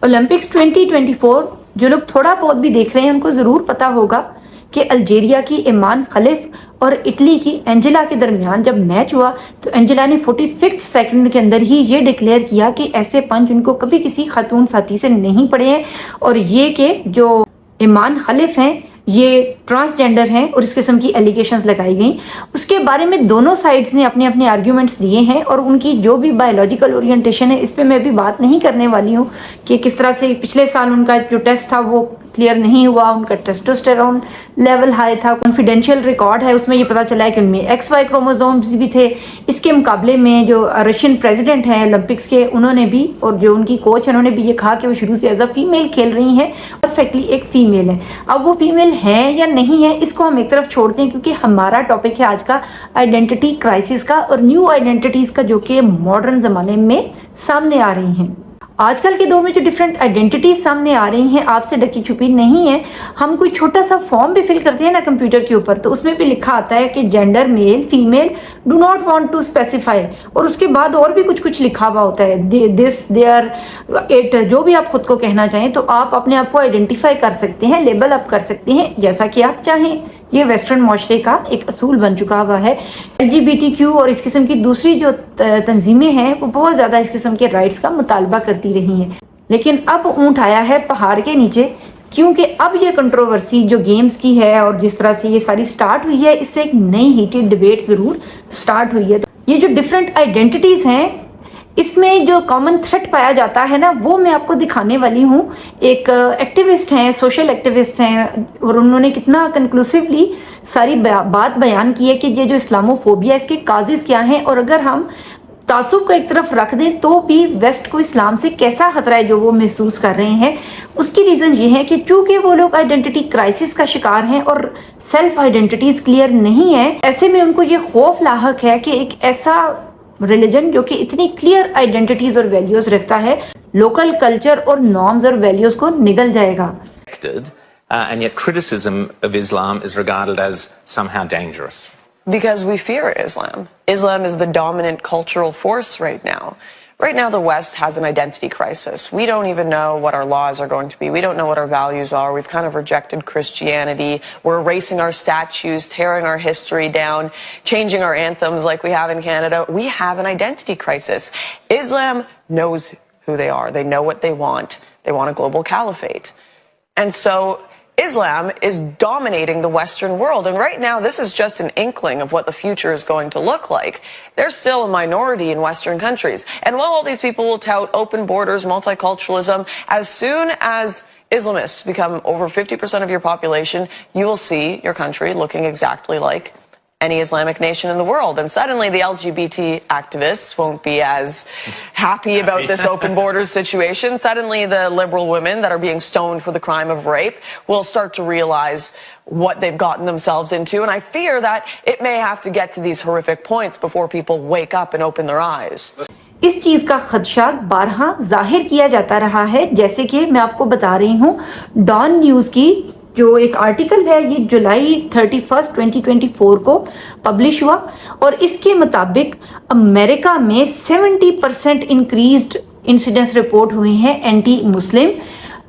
Olympics 2024 جو لوگ تھوڑا بہت بھی دیکھ رہے ہیں ان کو ضرور پتا ہوگا کہ الجیریا کی ایمان خلف اور اٹلی کی اینجلا کے درمیان جب میچ ہوا تو اینجلا نے 45 سیکنڈ کے اندر ہی یہ ڈکلیئر کیا کہ ایسے پنچ ان کو کبھی کسی خاتون ساتھی سے نہیں پڑے ہیں، اور یہ کہ جو ایمان خلف ہیں یہ ٹرانسجینڈر ہیں اور اس قسم کی ایلیگیشنز لگائی گئیں۔ اس کے بارے میں دونوں سائڈز نے اپنے اپنے آرگیومنٹس دیے ہیں، اور ان کی جو بھی بایولوجیکل اورینٹیشن ہے اس پہ میں بھی بات نہیں کرنے والی ہوں کہ کس طرح سے پچھلے سال ان کا جو ٹیسٹ تھا وہ کلیئر نہیں ہوا، ان کا ٹیسٹوسٹیرون لیول ہائی تھا، کانفیڈینشیل ریکارڈ ہے اس میں یہ پتا چلا ہے کہ ان میں ایکس وائی کروموزومز بھی تھے۔ اس کے مقابلے میں جو رشین پریزیڈنٹ ہیں اولمپکس کے، انہوں نے بھی اور جو ان کی کوچ انہوں نے بھی یہ کہا کہ وہ شروع سے ایز اے فیمیل کھیل رہی ہیں، پرفیکٹلی ایک فیمیل ہے۔ اب وہ فیمیل ہیں یا نہیں ہے اس کو ہم ایک طرف چھوڑتے ہیں، کیونکہ ہمارا ٹاپک ہے آج کا آئیڈینٹی کرائسس کا اور نیو آئیڈینٹیز کا جو کہ ماڈرن زمانے میں سامنے آ رہی ہیں۔ آج کل کے دور میں جو ڈفرینٹ آئیڈینٹیز سامنے آ رہی ہیں آپ سے ڈکی چھپی نہیں ہے۔ ہم کوئی چھوٹا سا فارم بھی فل کرتے ہیں نا کمپیوٹر کے اوپر تو اس میں بھی لکھا آتا ہے کہ gender male female do not want to specify, اور اس کے بعد اور بھی کچھ لکھا ہوا ہوتا ہے دس دیئر اٹ، جو بھی آپ خود کو کہنا چاہیں تو آپ اپنے آپ کو آئیڈینٹیفائی کر سکتے ہیں، لیبل اپ کر سکتے ہیں جیسا کہ آپ چاہیں۔ یہ ویسٹرن معاشرے کا ایک اصول بن چکا ہوا ہے۔ LGBTQ اور اس قسم کی دوسری جو تنظیمیں ہیں وہ بہت زیادہ اس قسم کے رائٹس کا مطالبہ کرتی رہی ہیں، لیکن اب اونٹ آیا ہے پہاڑ کے نیچے، کیونکہ اب یہ کنٹروورسی جو گیمز کی ہے اور جس طرح سے یہ ساری سٹارٹ ہوئی ہے، اس سے ایک نئی ہیٹڈ ڈیبیٹ ضرور سٹارٹ ہوئی ہے۔ یہ جو ڈفرینٹ آئیڈینٹیز ہیں اس میں جو کامن تھریٹ پایا جاتا ہے نا وہ میں آپ کو دکھانے والی ہوں۔ ایک ایکٹیوسٹ ہیں، سوشل ایکٹیوسٹ ہیں، اور انہوں نے کتنا کنکلوسیولی ساری بات بیان کی ہے کہ یہ جو اسلامو فوبیا اس کے کازز کیا ہیں، اور اگر ہم تعصب کو ایک طرف رکھ دیں تو بھی ویسٹ کو اسلام سے کیسا خطرہ ہے جو وہ محسوس کر رہے ہیں۔ اس کی ریزن یہ ہے کہ چونکہ وہ لوگ آئیڈینٹی کرائسس کا شکار ہیں اور سیلف آئیڈینٹیز کلیئر نہیں ہے، ایسے میں ان کو یہ خوف لاحق ہے کہ ایک ایسا ریلیجن جو کہ اتنی کلیئر آئیڈینٹیز اور ویلیوز رکھتا ہے لوکل کلچر اور نارمز اور ویلیوز کو نگل جائے گا۔ And yet criticism of Islam is regarded as somehow dangerous. Because we fear Islam. Islam is the dominant cultural force right now. Right now, the West has an identity crisis. We don't even know what our laws are going to be. We don't know what our values are. We've kind of rejected Christianity. We're erasing our statues, tearing our history down, changing our anthems like we have in Canada. We have an identity crisis. Islam knows who they are. They know what they want. They want a global caliphate. And so Islam is dominating the Western world. And right now, this is just an inkling of what the future is going to look like. There's still a minority in Western countries. And while all these people will tout open borders, multiculturalism, as soon as Islamists become over 50% of your population, you will see your country looking exactly like any Islamic nation in the world. And suddenly the LGBT activists won't be as happy about this open borders situation. Suddenly the liberal women that are being stoned for the crime of rape will start to realize what they've gotten themselves into. And I fear that it may have to get to these horrific points before people wake up and open their eyes. اس چیز کا خدشہ بارہا ظاہر کیا جاتا رہا ہے، جیسے کہ میں آپ کو بتا رہی ہوں ڈان نیوز کی جو ایک آرٹیکل ہے یہ جولائی 31 2024 کو پبلش ہوا، اور اس کے مطابق امریکہ میں 70% انکریزڈ انسیڈنس رپورٹ ہوئے ہیں اینٹی مسلم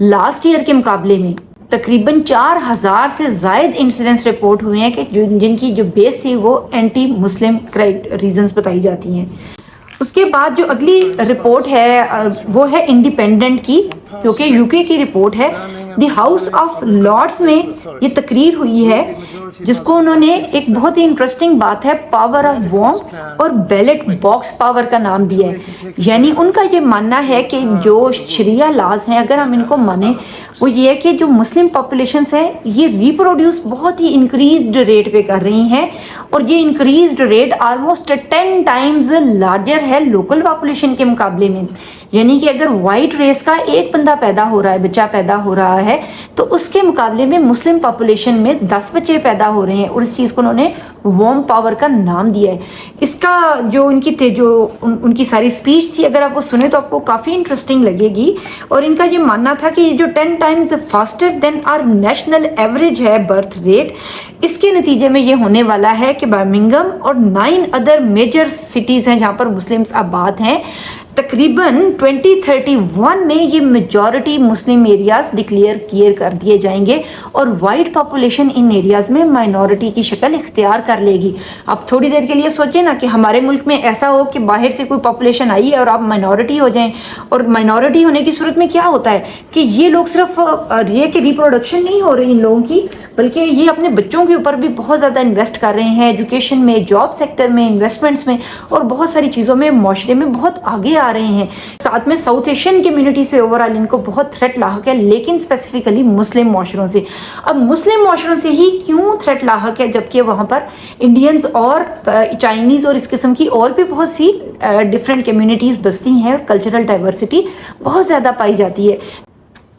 لاسٹ ایئر کے مقابلے میں۔ تقریباً 4000 سے زائد انسیڈنس رپورٹ ہوئے ہیں کہ جن کی جو بیس تھی وہ اینٹی مسلم ریزنز بتائی جاتی ہیں۔ اس کے بعد جو اگلی رپورٹ ہے وہ ہے انڈیپینڈنٹ کی، جو کہ UK کی رپورٹ ہے۔ دی ہاؤس آف لارڈز میں یہ تقریر ہوئی ہے جس کو انہوں نے ایک بہت ہی انٹرسٹنگ بات ہے پاور آف ووم اور بیلٹ باکس پاور کا نام دیا ہے۔ یعنی ان کا یہ ماننا ہے کہ جو شریعہ لاز ہیں اگر ہم ان کو مانیں وہ یہ ہے کہ جو مسلم پاپولیشنز ہیں یہ ریپروڈیوس بہت ہی انکریزڈ ریٹ پہ کر رہی ہیں، اور یہ increased rate almost 10 Times larger ہے لوکل پاپولیشن کے مقابلے میں۔ یعنی کہ اگر وائٹ ریس کا ایک بندہ پیدا ہو رہا ہے، بچہ پیدا ہو رہا ہے، تو اس کے مقابلے میں مسلم پاپولیشن میں 10 بچے پیدا ہو رہے ہیں، اور اس چیز کو انہوں نے وارم پاور کا نام دیا ہے۔ اس کا جو ان کی ان کی ساری اسپیچ تھی اگر آپ وہ سنیں تو آپ کو کافی انٹرسٹنگ لگے گی، اور ان کا یہ ماننا تھا کہ یہ جو 10 times faster than are national average ہے برتھ ریٹ، اس کے نتیجے میں یہ ہونے والا ہے کہ برمنگھم اور 9 ادر میجر سٹیز ہیں جہاں پر مسلمس آباد ہیں، تقریباً 2031 میں یہ میجورٹی مسلم ایریاز ڈکلیئر کر دیے جائیں گے اور وائٹ پاپولیشن ان ایریاز میں مائنورٹی کی شکل اختیار کر لے گی. آپ تھوڑی دیر کے لیے سوچیں نا کہ ہمارے ملک میں ایسا ہو کہ باہر سے کوئی پاپولیشن آئی ہے اور آپ مائنورٹی ہو جائیں, اور مائنورٹی ہونے کی صورت میں کیا ہوتا ہے کہ یہ لوگ صرف یہ کہ ریپروڈکشن نہیں ہو رہی ان لوگوں کی, بلکہ یہ اپنے بچوں کے اوپر بھی بہت زیادہ انویسٹ کر رہے ہیں, ایجوکیشن میں, جاب سیکٹر میں, انویسٹمنٹس میں اور بہت ساری چیزوں میں, معاشرے میں بہت آگے آ رہے ہیں. ساتھ میں ساؤتھ ایشین کمیونٹی سے اوورآل ان کو بہت تھریٹ لاحق ہے, لیکن اسپیسیفکلی مسلم معاشروں سے. اب مسلم معاشروں سے ہی کیوں تھریٹ لاحق ہے جبکہ وہاں پر انڈینز اور چائنیز اور اس قسم کی اور بھی بہت سی ڈفرینٹ کمیونٹیز بستی ہیں اور کلچرل ڈائیورسٹی بہت زیادہ پائی جاتی ہے.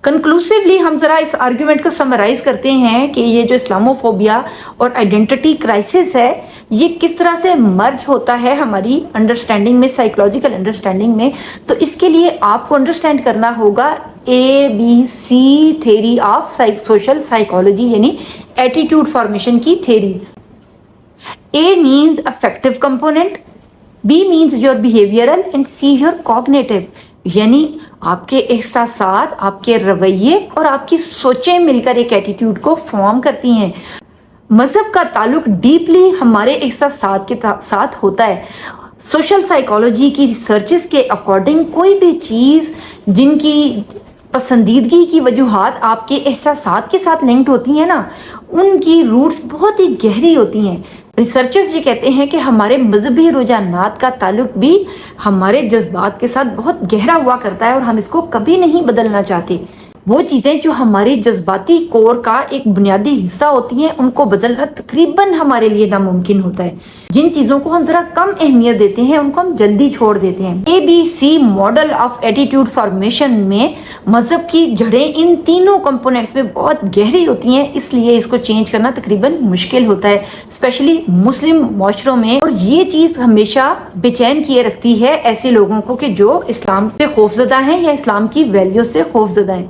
کنکلوسیولی ہم ذرا اس آرگیومنٹ کو سمرائز کرتے ہیں کہ یہ جو اسلاموفوبیا اور آئیڈینٹی کرائسس ہے یہ کس طرح سے مرج ہوتا ہے ہماری انڈرسٹینڈنگ میں, سائیکولوجیکل انڈرسٹینڈنگ میں. تو اس کے لیے آپ کو انڈرسٹینڈ کرنا ہوگا ABC theory of social psychology, یعنی ایٹیٹیوڈ فارمیشن کی theories. A means affective component, B means your behavioral and C your cognitive. یعنی آپ کے احساسات, آپ کے رویے اور آپ کی سوچیں مل کر ایک ایٹیٹیوڈ کو فارم کرتی ہیں. مذہب کا تعلق ڈیپلی ہمارے احساسات کے ساتھ ہوتا ہے. سوشل سائیکالوجی کی ریسرچز کے اکارڈنگ کوئی بھی چیز جن کی پسندیدگی کی وجوہات آپ کے احساسات کے ساتھ لنکڈ ہوتی ہیں نا, ان کی روٹس بہت ہی گہری ہوتی ہیں. ریسرچرز یہ کہتے ہیں کہ ہمارے مذہبی رجحانات کا تعلق بھی ہمارے جذبات کے ساتھ بہت گہرا ہوا کرتا ہے اور ہم اس کو کبھی نہیں بدلنا چاہتے. وہ چیزیں جو ہماری جذباتی کور کا ایک بنیادی حصہ ہوتی ہیں ان کو بدلنا تقریباً ہمارے لیے ناممکن ہوتا ہے. جن چیزوں کو ہم ذرا کم اہمیت دیتے ہیں ان کو ہم جلدی چھوڑ دیتے ہیں. ABC model of attitude formation میں مذہب کی جڑیں ان تینوں کمپوننٹس میں بہت گہری ہوتی ہیں, اس لیے اس کو چینج کرنا تقریباً مشکل ہوتا ہے, اسپیشلی مسلم معاشروں میں. اور یہ چیز ہمیشہ بے چین کیے رکھتی ہے ایسے لوگوں کو کہ جو اسلام سے خوفزدہ ہیں یا اسلام کی ویلیوز سے خوفزدہ ہیں.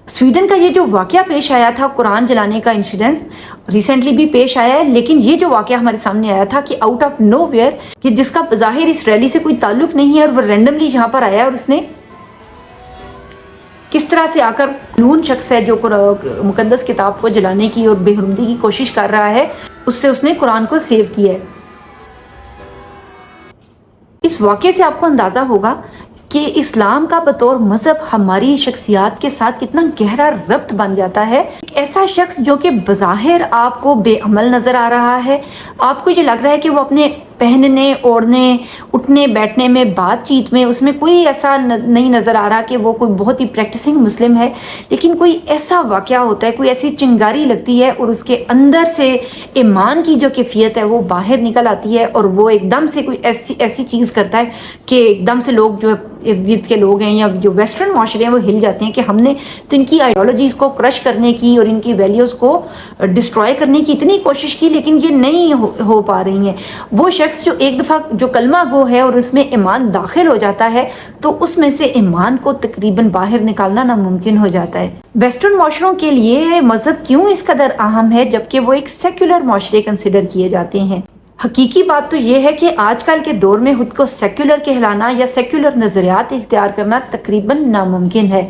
سویڈن کا یہ جو واقعہ پیش آیا تھا, قرآن جلانے کا انسیڈنس ریسنٹلی بھی پیش آیا ہے, لیکن یہ جو واقعہ ہمارے سامنے آیا تھا کہ آؤٹ آف نو ویئر, کہ جس کا بظاہر اس ریلی سے کوئی تعلق نہیں ہے اور وہ رینڈملی یہاں پر آیا اور اس نے کس طرح سے آ کر لون شخص ہے جو مقدس کتاب کو جلانے کی اور بے حرمتی کی کوشش کر رہا ہے, اس نے قرآن کو سیو کیا ہے. اس واقعے سے آپ کو اندازہ ہوگا کہ اسلام کا بطور مذہب ہماری شخصیات کے ساتھ کتنا گہرا ربط بن جاتا ہے. ایک ایسا شخص جو کہ بظاہر آپ کو بے عمل نظر آ رہا ہے, آپ کو یہ لگ رہا ہے کہ وہ اپنے پہننے, اوڑھنے, اٹھنے, بیٹھنے میں, بات چیت میں اس میں کوئی ایسا نہیں نظر آ رہا کہ وہ کوئی بہت ہی پریکٹسنگ مسلم ہے, لیکن کوئی ایسا واقعہ ہوتا ہے, کوئی ایسی چنگاری لگتی ہے اور اس کے اندر سے ایمان کی جو کیفیت ہے وہ باہر نکل آتی ہے اور وہ ایک دم سے کوئی ایسی چیز کرتا ہے کہ ایک دم سے لوگ جو ارد کے لوگ ہیں یا جو ویسٹرن معاشرے ہیں وہ ہل جاتے ہیں کہ ہم نے تو ان کی آئیڈیالوجیز کو کرش کرنے کی اور ان کی ویلیوز کو ڈسٹروائے کرنے کی اتنی کوشش کی, لیکن یہ نہیں ہو پا رہی ہیں. وہ شخص جو ایک دفعہ جو کلمہ گو ہے اور اس میں ایمان داخل ہو جاتا ہے تو اس میں سے ایمان کو تقریباً باہر نکالنا ناممکن ہو جاتا ہے. ویسٹرن معاشروں کے لیے مذہب کیوں اس قدر اہم ہے جبکہ وہ ایک سیکولر معاشرے کنسیڈر کیے جاتے ہیں؟ حقیقی بات تو یہ ہے کہ آج کل کے دور میں خود کو سیکولر کہلانا یا سیکولر نظریات اختیار کرنا تقریباً ناممکن ہے.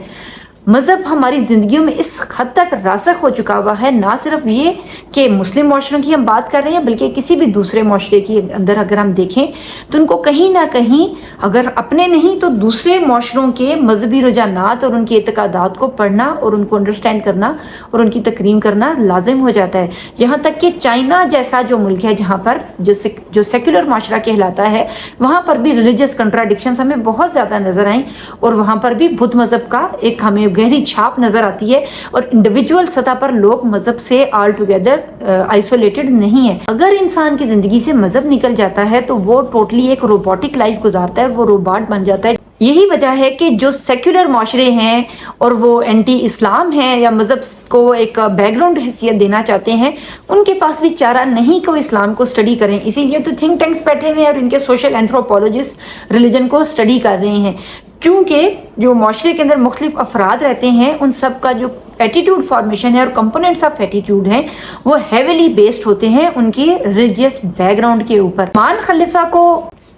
مذہب ہماری زندگیوں میں اس حد تک راسخ ہو چکا ہوا ہے, نہ صرف یہ کہ مسلم معاشروں کی ہم بات کر رہے ہیں بلکہ کسی بھی دوسرے معاشرے کے اندر اگر ہم دیکھیں تو ان کو کہیں نہ کہیں اگر اپنے نہیں تو دوسرے معاشروں کے مذہبی رجحانات اور ان کے اعتقادات کو پڑھنا اور ان کو انڈرسٹینڈ کرنا اور ان کی تکریم کرنا لازم ہو جاتا ہے. یہاں تک کہ چائنا جیسا جو ملک ہے جہاں پر جو سیکولر معاشرہ کہلاتا ہے وہاں پر بھی ریلیجیس کنٹراڈکشنز ہمیں بہت زیادہ نظر آئیں اور وہاں پر بھی بدھ مذہب کا ایک ہمیں گہری چھاپ نظر آتی ہے اور انڈیویجول سطح پر لوگ مذہب سے آل ٹوگیدر آئسولیٹڈ نہیں ہے. اگر انسان کی زندگی سے مذہب نکل جاتا ہے تو وہ ٹوٹلی ایک روبوٹک لائف گزارتا ہے, وہ روبوٹ بن جاتا ہے. یہی وجہ ہے کہ جو سیکولر معاشرے ہیں اور وہ اینٹی اسلام ہیں یا مذہب کو ایک بیک گراؤنڈ حیثیت دینا چاہتے ہیں ان کے پاس بھی چارہ نہیں کہ وہ اسلام کو اسٹڈی کریں. اسی لیے تو تھنک ٹینکس بیٹھے ہوئے ہیں اور ان کے سوشل اینتھروپولوجسٹ ریلیجن کو اسٹڈی کر رہے ہیں, کیونکہ جو معاشرے کے اندر مختلف افراد رہتے ہیں ان سب کا جو ایٹیٹیوڈ فارمیشن ہے اور کمپوننٹس آف ایٹیٹیوڈ ہیں وہ ہیویلی بیسڈ ہوتے ہیں ان کی ریلیجیس بیک گراؤنڈ کے اوپر. مان خلیفہ کو